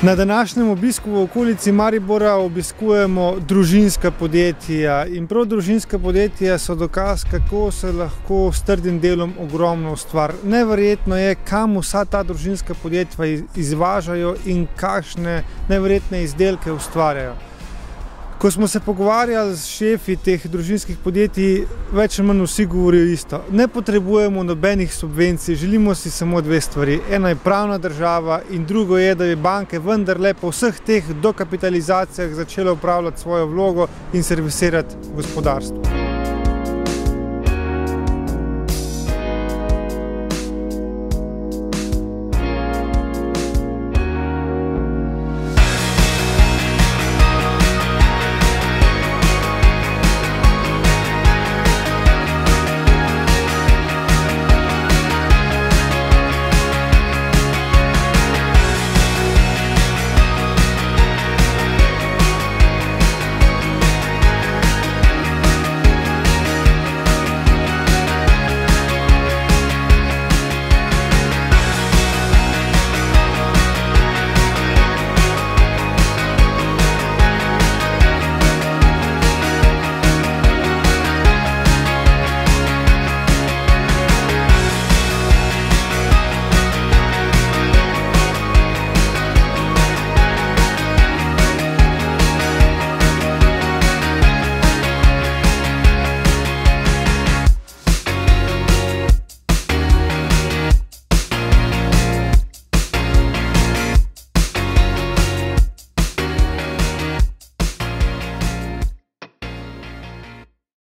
Na današnjem obisku v okolici Maribora obiskujemo družinska podjetja in prav družinska podjetja so dokaz, kako se lahko s trdim delom ogromno ustvari. Neverjetno je, kam vsa ta družinska podjetja izvažajo in kakšne neverjetne izdelke ustvarjajo. Ko smo se pogovarjali s šefi teh družinskih podjetij, več ali manj vsi govorijo isto. Ne potrebujemo nobenih subvencij, želimo si samo dve stvari. Ena je pravna država in drugo je, da bi banke vendarle po vseh teh dokapitalizacijah začele upravljati svojo vlogo in servisirati gospodarstvo.